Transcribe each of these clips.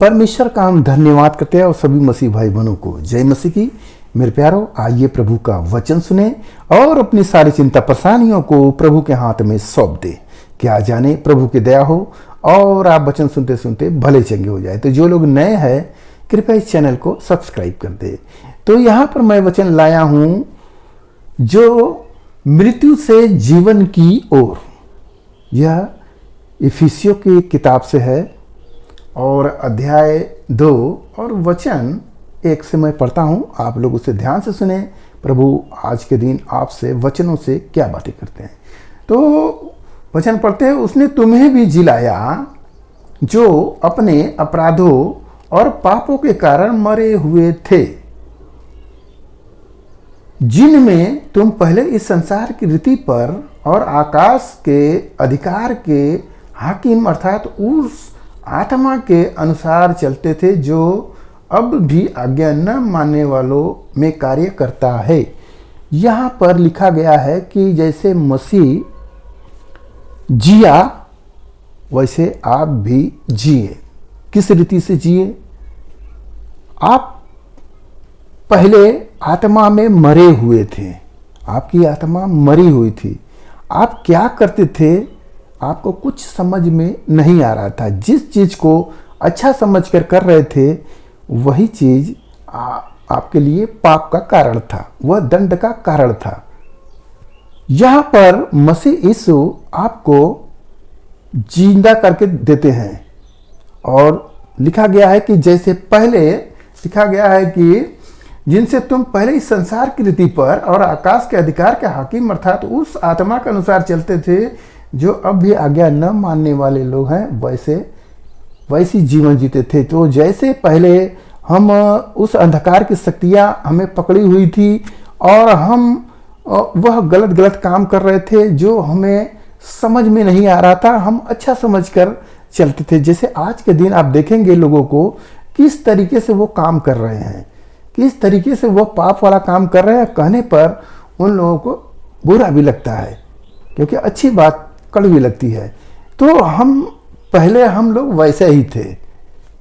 परमेश्वर का हम धन्यवाद करते हैं और सभी मसीह भाई बहनों को जय मसीह की। मेरे प्यारों, आइए प्रभु का वचन सुने और अपनी सारी चिंता परेशानियों को प्रभु के हाथ में सौंप दे। क्या जाने प्रभु की दया हो और आप वचन सुनते सुनते भले चंगे हो जाए। तो जो लोग नए हैं कृपया इस चैनल को सब्सक्राइब कर दे। तो यहाँ पर मैं वचन लाया हूँ जो मृत्यु से जीवन की ओर, यह इफिसियों की किताब से है और अध्याय 2 और वचन 1 से मैं पढ़ता हूं। आप लोग उसे ध्यान से सुने। प्रभु आज के दिन आपसे वचनों से क्या बातें करते हैं। तो वचन पढ़ते हैं, उसने तुम्हें भी जिलाया जो अपने अपराधों और पापों के कारण मरे हुए थे, जिनमें तुम पहले इस संसार की रीति पर और आकाश के अधिकार के हाकिम अर्थात उस आत्मा के अनुसार चलते थे जो अब भी आज्ञा न मानने वालों में कार्य करता है। यहाँ पर लिखा गया है कि जैसे मसीह जिया वैसे आप भी जिए। किस रीति से जिए? आप पहले आत्मा में मरे हुए थे, आपकी आत्मा मरी हुई थी। आप क्या करते थे आपको कुछ समझ में नहीं आ रहा था। जिस चीज को अच्छा समझकर कर रहे थे वही चीज आपके लिए पाप का कारण था, वह दंड का कारण था। यहां पर मसीह यीशु आपको जिंदा करके देते हैं और लिखा गया है कि जैसे पहले लिखा गया है कि जिनसे तुम पहले इस संसार की रीति पर और आकाश के अधिकार के हाकिम अर्थात उस आत्मा के अनुसार चलते थे जो अब भी आज्ञा न मानने वाले लोग हैं, वैसी जीवन जीते थे। तो जैसे पहले हम उस अंधकार की शक्तियां हमें पकड़ी हुई थी और हम वह गलत काम कर रहे थे जो हमें समझ में नहीं आ रहा था, हम अच्छा समझकर चलते थे। जैसे आज के दिन आप देखेंगे लोगों को किस तरीके से वो काम कर रहे हैं, किस तरीके से वो पाप वाला काम कर रहे हैं। कहने पर उन लोगों को बुरा भी लगता है क्योंकि अच्छी बात कड़वी लगती है। तो पहले हम लोग वैसे ही थे।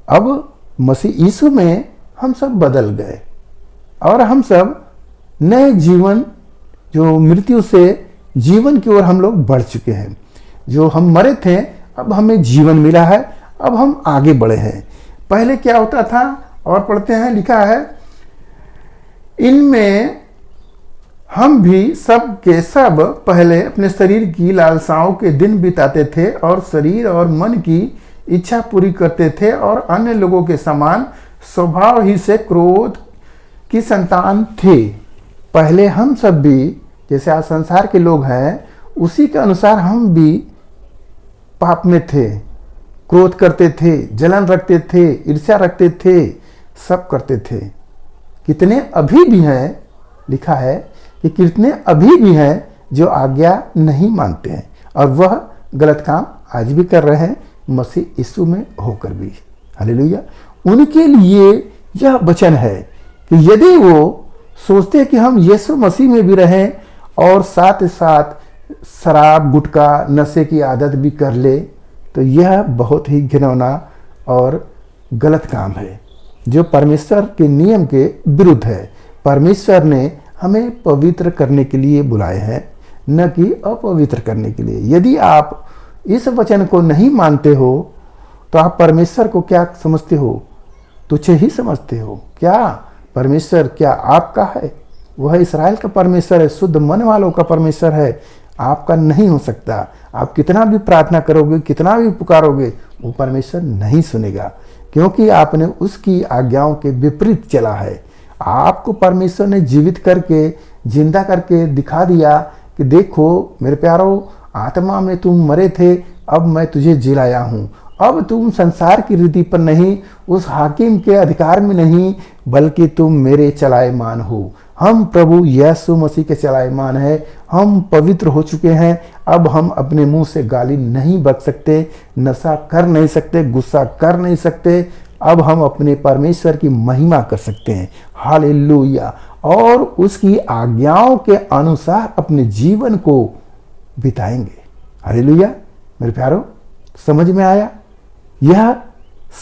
अब मसीह यीशु में हम सब बदल गए और हम सब नए जीवन, जो मृत्यु से जीवन की ओर हम लोग बढ़ चुके हैं। जो हम मरे थे अब हमें जीवन मिला है, अब हम आगे बढ़े हैं। पहले क्या होता था और पढ़ते हैं, लिखा है इनमें हम भी सब के सब पहले अपने शरीर की लालसाओं के दिन बिताते थे और शरीर और मन की इच्छा पूरी करते थे और अन्य लोगों के समान स्वभाव ही से क्रोध की संतान थे। पहले हम सब भी जैसे आज संसार के लोग हैं उसी के अनुसार हम भी पाप में थे, क्रोध करते थे, जलन रखते थे, ईर्ष्या रखते थे, सब करते थे। कितने अभी भी हैं, लिखा है कि कितने अभी भी हैं जो आज्ञा नहीं मानते हैं और वह गलत काम आज भी कर रहे हैं मसीह यीशु में होकर भी। हालेलुया। उनके लिए यह वचन है कि यदि वो सोचते हैं कि हम यीशु मसीह में भी रहें और साथ साथ शराब गुटखा नशे की आदत भी कर ले तो यह बहुत ही घिनौना और गलत काम है जो परमेश्वर के नियम के विरुद्ध है। परमेश्वर ने हमें पवित्र करने के लिए बुलाए हैं, न कि अपवित्र करने के लिए। यदि आप इस वचन को नहीं मानते हो तो आप परमेश्वर को क्या समझते हो? तुच्छ ही समझते हो। क्या परमेश्वर क्या आपका है? वह इस्राएल का परमेश्वर है, शुद्ध मन वालों का परमेश्वर है, आपका नहीं हो सकता। आप कितना भी प्रार्थना करोगे, कितना भी पुकारोगे, वो परमेश्वर नहीं सुनेगा क्योंकि आपने उसकी आज्ञाओं के विपरीत चला है। आपको परमेश्वर ने जीवित करके जिंदा करके दिखा दिया कि देखो मेरे प्यारों, आत्मा में तुम मरे थे, अब मैं तुझे जिलाया हूँ। अब तुम संसार की रीति पर नहीं, उस हाकिम के अधिकार में नहीं, बल्कि तुम मेरे चलायमान हो। हम प्रभु यीशु मसीह के चलायमान है। हम पवित्र हो चुके हैं। अब हम अपने मुंह से गाली नहीं बक सकते, नशा कर नहीं सकते, गुस्सा कर नहीं सकते। अब हम अपने परमेश्वर की महिमा कर सकते हैं। हालेलुया। और उसकी आज्ञाओं के अनुसार अपने जीवन को बिताएंगे। हालेलुया। मेरे प्यारों, समझ में आया? यह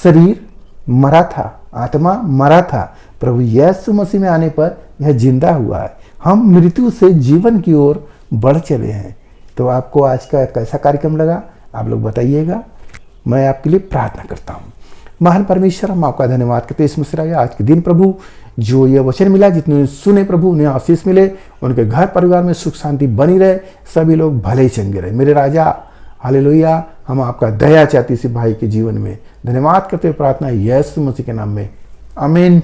शरीर मरा था, आत्मा मरा था, प्रभु यीशु मसीह में आने पर यह जिंदा हुआ है। हम मृत्यु से जीवन की ओर बढ़ चले हैं। तो आपको आज का कैसा कार्यक्रम लगा, आप लोग बताइएगा। मैं आपके लिए प्रार्थना करता हूँ। महान परमेश्वर, हम आपका धन्यवाद करते हैं इस मसीह आज के दिन प्रभु, जो यह वचन मिला, जितने सुने प्रभु उन्हें आशीष मिले, उनके घर परिवार में सुख शांति बनी रहे, सभी लोग भले चंगे रहे। मेरे राजा, हालेलुया, हम आपका दया चाहते इसी भाई के जीवन में। धन्यवाद करते हुए प्रार्थना यीशु मसीह के नाम में, आमीन।